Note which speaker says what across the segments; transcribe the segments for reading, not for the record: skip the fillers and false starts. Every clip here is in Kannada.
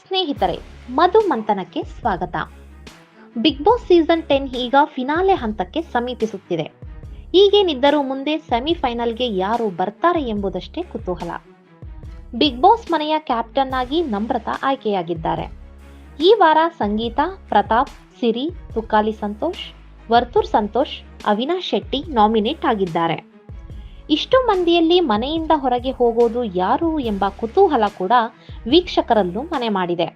Speaker 1: ಸ್ನೇಹಿತರೆ, ಮಧು ಮಂಥನಕ್ಕೆ ಸ್ವಾಗತ. ಬಿಗ್ ಬಾಸ್ ಸೀಸನ್ 10 ಈಗ ಫಿನಾಲೆ ಹಂತಕ್ಕೆ ಸಮೀಪಿಸುತ್ತಿದೆ. ಹೀಗೇನಿದ್ದರೂ ಮುಂದೆ ಸೆಮಿಫೈನಲ್ಗೆ ಯಾರು ಬರ್ತಾರೆ ಎಂಬುದಷ್ಟೇ ಕುತೂಹಲ. ಬಿಗ್ ಬಾಸ್ ಮನೆಯ ಕ್ಯಾಪ್ಟನ್ ಆಗಿ ನಮ್ರತಾ ಆಯ್ಕೆಯಾಗಿದ್ದಾರೆ. ಈ ವಾರ ಸಂಗೀತ, ಪ್ರತಾಪ್, ಸಿರಿ, ತುಕಾಲಿ ಸಂತೋಷ್, ವರ್ತೂರ್ ಸಂತೋಷ್, ಅವಿನಾಶ್ ಶೆಟ್ಟಿ ನಾಮಿನೇಟ್ ಆಗಿದ್ದಾರೆ. ಇಷ್ಟು ಮಂದಿಯಲ್ಲಿ ಮನೆಯಿಂದ ಹೊರಗೆ ಹೋಗೋದು ಯಾರು ಎಂಬ ಕುತೂಹಲ ಕೂಡ ವೀಕ್ಷಕರಲ್ಲೂ ಮನೆ ಮಾಡಿದೆ.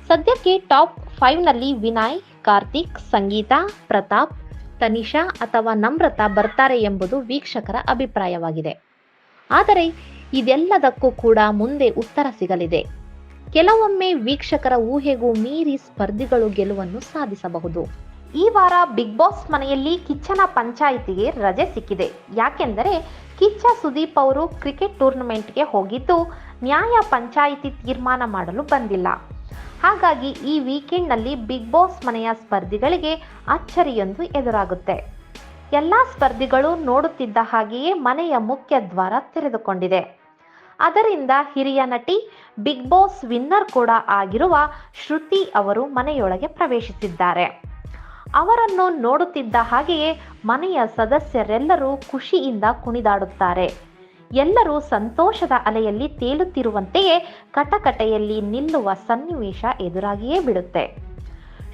Speaker 1: ಸದ್ಯಕ್ಕೆ ಟಾಪ್ 5ನಲ್ಲಿ ವಿನಯ್, ಕಾರ್ತಿಕ್, ಸಂಗೀತ, ಪ್ರತಾಪ್, ತನಿಷಾ ಅಥವಾ ನಮ್ರತಾ ಬರ್ತಾರೆ ಎಂಬುದು ವೀಕ್ಷಕರ ಅಭಿಪ್ರಾಯವಾಗಿದೆ. ಆದರೆ ಇದೆಲ್ಲದಕ್ಕೂ ಕೂಡ ಮುಂದೆ ಉತ್ತರ ಸಿಗಲಿದೆ. ಕೆಲವೊಮ್ಮೆ ವೀಕ್ಷಕರ ಊಹೆಗೂ ಮೀರಿ ಸ್ಪರ್ಧಿಗಳು ಗೆಲುವನ್ನು ಸಾಧಿಸಬಹುದು. ಈ ವಾರ ಬಿಗ್ ಬಾಸ್ ಮನೆಯಲ್ಲಿ ಕಿಚ್ಚನ ಪಂಚಾಯಿತಿಗೆ ರಜೆ ಸಿಕ್ಕಿದೆ. ಯಾಕೆಂದರೆ ಕಿಚ್ಚ ಸುದೀಪ್ ಅವರು ಕ್ರಿಕೆಟ್ ಟೂರ್ನಮೆಂಟ್ಗೆ ಹೋಗಿದ್ದು ನ್ಯಾಯ ಪಂಚಾಯಿತಿ ತೀರ್ಮಾನ ಮಾಡಲು ಬಂದಿಲ್ಲ. ಹಾಗಾಗಿ ಈ ವೀಕೆಂಡ್ನಲ್ಲಿ ಬಿಗ್ ಬಾಸ್ ಮನೆಯ ಸ್ಪರ್ಧಿಗಳಿಗೆ ಅಚ್ಚರಿಯೊಂದು ಎದುರಾಗುತ್ತೆ. ಎಲ್ಲ ಸ್ಪರ್ಧಿಗಳು ನೋಡುತ್ತಿದ್ದ ಹಾಗೆಯೇ ಮನೆಯ ಮುಖ್ಯ ದ್ವಾರ ತೆರೆದುಕೊಂಡಿದೆ. ಅದರಿಂದ ಹಿರಿಯ ನಟಿ, ಬಿಗ್ ಬಾಸ್ ವಿನ್ನರ್ ಕೂಡ ಆಗಿರುವ ಶ್ರುತಿ ಅವರು ಮನೆಯೊಳಗೆ ಪ್ರವೇಶಿಸಿದ್ದಾರೆ. ಅವರನ್ನು ನೋಡುತ್ತಿದ್ದ ಹಾಗೆಯೇ ಮನೆಯ ಸದಸ್ಯರೆಲ್ಲರೂ ಖುಷಿಯಿಂದ ಕುಣಿದಾಡುತ್ತಾರೆ. ಎಲ್ಲರೂ ಸಂತೋಷದ ಅಲೆಯಲ್ಲಿ ತೇಲುತ್ತಿರುವಂತೆಯೇ ಕಟಕಟೆಯಲ್ಲಿ ನಿಲ್ಲುವ ಸನ್ನಿವೇಶ ಎದುರಾಗಿಯೇ ಬಿಡುತ್ತೆ.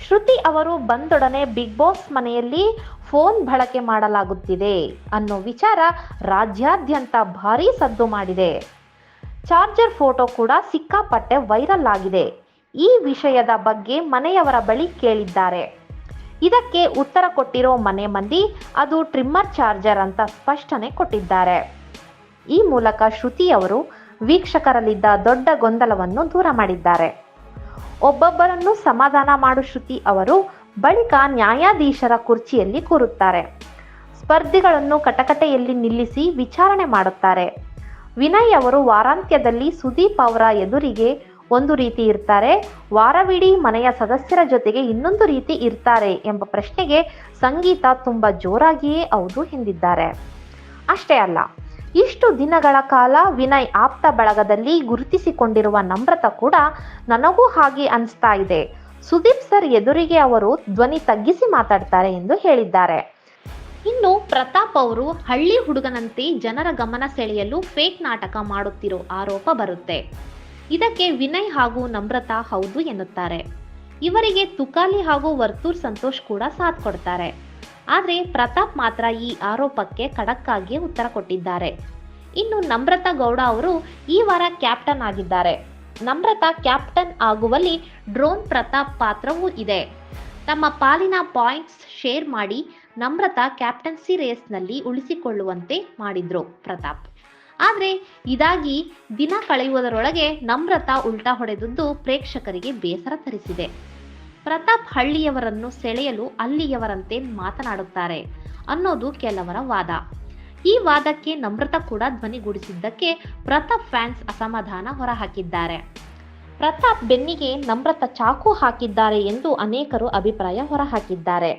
Speaker 1: ಶ್ರುತಿ ಅವರು ಬಂದೊಡನೆ ಬಿಗ್ ಬಾಸ್ ಮನೆಯಲ್ಲಿ ಫೋನ್ ಬಳಕೆ ಮಾಡಲಾಗುತ್ತಿದೆ ಅನ್ನೋ ವಿಚಾರ ರಾಜ್ಯಾದ್ಯಂತ ಭಾರೀ ಸದ್ದು ಮಾಡಿದೆ. ಚಾರ್ಜರ್ ಫೋಟೋ ಕೂಡ ಸಿಕ್ಕಾಪಟ್ಟೆ ವೈರಲ್ ಆಗಿದೆ. ಈ ವಿಷಯದ ಬಗ್ಗೆ ಮನೆಯವರ ಬಳಿ ಕೇಳಿದ್ದಾರೆ. ಇದಕ್ಕೆ ಉತ್ತರ ಕೊಟ್ಟಿರೋ ಮನೆ ಮಂದಿ ಅದು ಟ್ರಿಮ್ಮರ್ ಚಾರ್ಜರ್ ಅಂತ ಸ್ಪಷ್ಟನೆ ಕೊಟ್ಟಿದ್ದಾರೆ. ಈ ಮೂಲಕ ಶ್ರುತಿ ಅವರು ವೀಕ್ಷಕರಲ್ಲಿದ್ದ ದೊಡ್ಡ ಗೊಂದಲವನ್ನು ದೂರ ಮಾಡಿದ್ದಾರೆ. ಒಬ್ಬೊಬ್ಬರನ್ನು ಸಮಾಧಾನ ಮಾಡು ಶ್ರುತಿ ಅವರು ಬಳಿಕ ನ್ಯಾಯಾಧೀಶರ ಕುರ್ಚಿಯಲ್ಲಿ ಕೂರುತ್ತಾರೆ. ಸ್ಪರ್ಧಿಗಳನ್ನು ಕಟಕಟೆಯಲ್ಲಿ ನಿಲ್ಲಿಸಿ ವಿಚಾರಣೆ ಮಾಡುತ್ತಾರೆ. ವಿನಯ್ ಅವರು ವಾರಾಂತ್ಯದಲ್ಲಿ ಸುದೀಪ್ ಅವರ ಎದುರಿಗೆ ಒಂದು ರೀತಿ ಇರ್ತಾರೆ, ವಾರವಿಡೀ ಮನೆಯ ಸದಸ್ಯರ ಜೊತೆಗೆ ಇನ್ನೊಂದು ರೀತಿ ಇರ್ತಾರೆ ಎಂಬ ಪ್ರಶ್ನೆಗೆ ಸಂಗೀತ ತುಂಬ ಜೋರಾಗಿಯೇ ಹೌದು ಎಂದಿದ್ದಾರೆ. ಅಷ್ಟೇ ಅಲ್ಲ, ಇಷ್ಟು ದಿನಗಳ ಕಾಲ ವಿನಯ್ ಆಪ್ತ ಬಳಗದಲ್ಲಿ ಗುರುತಿಸಿಕೊಂಡಿರುವ ನಮ್ರತಾ ಕೂಡ ನನಗೂ ಹಾಗೆ ಅನಿಸ್ತಾ ಇದೆ, ಸುದೀಪ್ ಸರ್ ಎದುರಿಗೆ ಅವರು ಧ್ವನಿ ತಗ್ಗಿಸಿ ಮಾತಾಡ್ತಾರೆ ಎಂದು ಹೇಳಿದ್ದಾರೆ. ಇನ್ನು ಪ್ರತಾಪ್ ಅವರು ಹಳ್ಳಿ ಹುಡುಗನಂತೆ ಜನರ ಗಮನ ಸೆಳೆಯಲು ಫೇಕ್ ನಾಟಕ ಮಾಡುತ್ತಿರೋ ಆರೋಪ ಬರುತ್ತೆ. ಇದಕ್ಕೆ ವಿನಯ್ ಹಾಗೂ ನಮ್ರತಾ ಹೌದು ಎನ್ನುತ್ತಾರೆ. ಇವರಿಗೆ ತುಕಾಲಿ ಹಾಗೂ ವರ್ತೂರ್ ಸಂತೋಷ್ ಕೂಡ ಸಾಥ್ ಕೊಡ್ತಾರೆ. ಆದರೆ ಪ್ರತಾಪ್ ಮಾತ್ರ ಈ ಆರೋಪಕ್ಕೆ ಖಡಕ್ ಆಗಿ ಉತ್ತರ ಕೊಟ್ಟಿದ್ದಾರೆ. ಇನ್ನು ನಮ್ರತಾ ಗೌಡ ಅವರು ಈ ವಾರ ಕ್ಯಾಪ್ಟನ್ ಆಗಿದ್ದಾರೆ. ನಮ್ರತಾ ಕ್ಯಾಪ್ಟನ್ ಆಗುವಲ್ಲಿ ಡ್ರೋನ್ ಪ್ರತಾಪ್ ಪಾತ್ರವೂ ಇದೆ. ತಮ್ಮ ಪಾಲಿನ ಪಾಯಿಂಟ್ಸ್ ಶೇರ್ ಮಾಡಿ ನಮ್ರತಾ ಕ್ಯಾಪ್ಟನ್ಸಿ ರೇಸ್ನಲ್ಲಿ ಉಳಿಸಿಕೊಳ್ಳುವಂತೆ ಮಾಡಿದ್ರು ಪ್ರತಾಪ್. ಆದರೆ ಇದಾಗಿ ದಿನ ಕಳೆಯುವುದರೊಳಗೆ ನಮ್ರತಾ ಉಲ್ಟಾ ಹೊಡೆದದ್ದು ಪ್ರೇಕ್ಷಕರಿಗೆ ಬೇಸರ ತರಿಸಿದೆ. ಪ್ರತಾಪ್ ಹಳ್ಳಿಯವರನ್ನು ಸೆಳೆಯಲು ಅಲ್ಲಿಯವರಂತೆ ಮಾತನಾಡುತ್ತಾರೆ ಅನ್ನೋದು ಕೆಲವರ ವಾದ. ಈ ವಾದಕ್ಕೆ ನಮ್ರತಾ ಕೂಡ ಧ್ವನಿಗೂಡಿಸಿದ್ದಕ್ಕೆ ಪ್ರತಾಪ್ ಫ್ಯಾನ್ಸ್ ಅಸಮಾಧಾನ ಹೊರಹಾಕಿದ್ದಾರೆ. ಪ್ರತಾಪ್ ಬೆನ್ನಿಗೆ ನಮ್ರತಾ ಚಾಕು ಹಾಕಿದ್ದಾರೆ ಎಂದು ಅನೇಕರು ಅಭಿಪ್ರಾಯ ಹೊರಹಾಕಿದ್ದಾರೆ.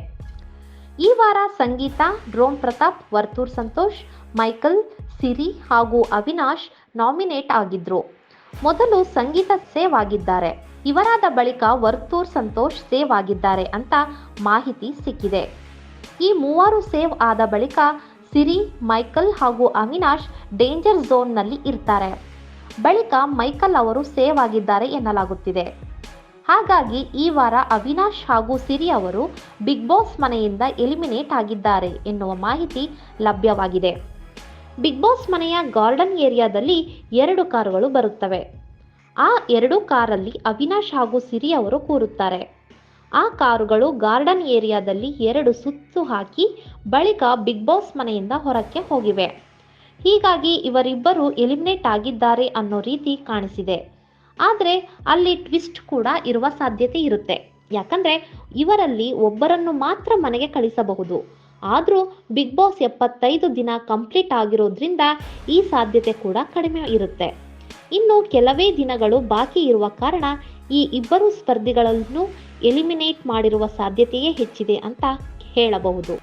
Speaker 1: ಈ ವಾರ ಸಂಗೀತ, ಡ್ರೋನ್ ಪ್ರತಾಪ್, ವರ್ತೂರ್ ಸಂತೋಷ್, ಮೈಕಲ್, ಸಿರಿ ಹಾಗೂ ಅವಿನಾಶ್ ನಾಮಿನೇಟ್ ಆಗಿದ್ರು. ಮೊದಲು ಸಂಗೀತ ಸೇವ್ ಆಗಿದ್ದಾರೆ. ಇವರಾದ ಬಳಿಕ ವರ್ತೂರ್ ಸಂತೋಷ್ ಸೇವ್ ಆಗಿದ್ದಾರೆ ಅಂತ ಮಾಹಿತಿ ಸಿಕ್ಕಿದೆ. ಈ ಮೂವರು ಸೇವ್ ಆದ ಬಳಿಕ ಸಿರಿ, ಮೈಕಲ್ ಹಾಗೂ ಅವಿನಾಶ್ ಡೇಂಜರ್ ಝೋನ್ನಲ್ಲಿ ಇರ್ತಾರೆ. ಬಳಿಕ ಮೈಕಲ್ ಅವರು ಸೇವ್ ಆಗಿದ್ದಾರೆ ಎನ್ನಲಾಗುತ್ತಿದೆ. ಹಾಗಾಗಿ ಈ ವಾರ ಅವಿನಾಶ್ ಹಾಗೂ ಸಿರಿ ಅವರು ಬಿಗ್ ಬಾಸ್ ಮನೆಯಿಂದ ಎಲಿಮಿನೇಟ್ ಆಗಿದ್ದಾರೆ ಎನ್ನುವ ಮಾಹಿತಿ ಲಭ್ಯವಾಗಿದೆ. ಬಿಗ್ ಬಾಸ್ ಮನೆಯ ಗಾರ್ಡನ್ ಏರಿಯಾದಲ್ಲಿ 2 ಕಾರುಗಳು ಬರುತ್ತವೆ. ಆ 2 ಕಾರಲ್ಲಿ ಅವಿನಾಶ್ ಹಾಗೂ ಸಿರಿ ಅವರು ಕೂರುತ್ತಾರೆ. ಆ ಕಾರುಗಳು ಗಾರ್ಡನ್ ಏರಿಯಾದಲ್ಲಿ 2 ಸುತ್ತು ಹಾಕಿ ಬಳಿಕ ಬಿಗ್ ಬಾಸ್ ಮನೆಯಿಂದ ಹೊರಕ್ಕೆ ಹೋಗಿವೆ. ಹೀಗಾಗಿ ಇವರಿಬ್ಬರು ಎಲಿಮಿನೇಟ್ ಆಗಿದ್ದಾರೆ ಅನ್ನೋ ರೀತಿ ಕಾಣಿಸಿದೆ. ಆದರೆ ಅಲ್ಲಿ ಟ್ವಿಸ್ಟ್ ಕೂಡ ಇರುವ ಸಾಧ್ಯತೆ ಇರುತ್ತೆ. ಯಾಕಂದ್ರೆ ಇವರಲ್ಲಿ ಒಬ್ಬರನ್ನು ಮಾತ್ರ ಮನೆಗೆ ಕಳಿಸಬಹುದು. ಆದರೂ ಬಿಗ್ ಬಾಸ್ 75 ದಿನ ಕಂಪ್ಲೀಟ್ ಆಗಿರೋದ್ರಿಂದ ಈ ಸಾಧ್ಯತೆ ಕೂಡ ಕಡಿಮೆ ಇರುತ್ತೆ. ಇನ್ನು ಕೆಲವೇ ದಿನಗಳು ಬಾಕಿ ಇರುವ ಕಾರಣ ಈ ಇಬ್ಬರು ಸ್ಪರ್ಧಿಗಳನ್ನು ಎಲಿಮಿನೇಟ್ ಮಾಡಿರುವ ಸಾಧ್ಯತೆಯೇ ಹೆಚ್ಚಿದೆ ಅಂತ ಹೇಳಬಹುದು.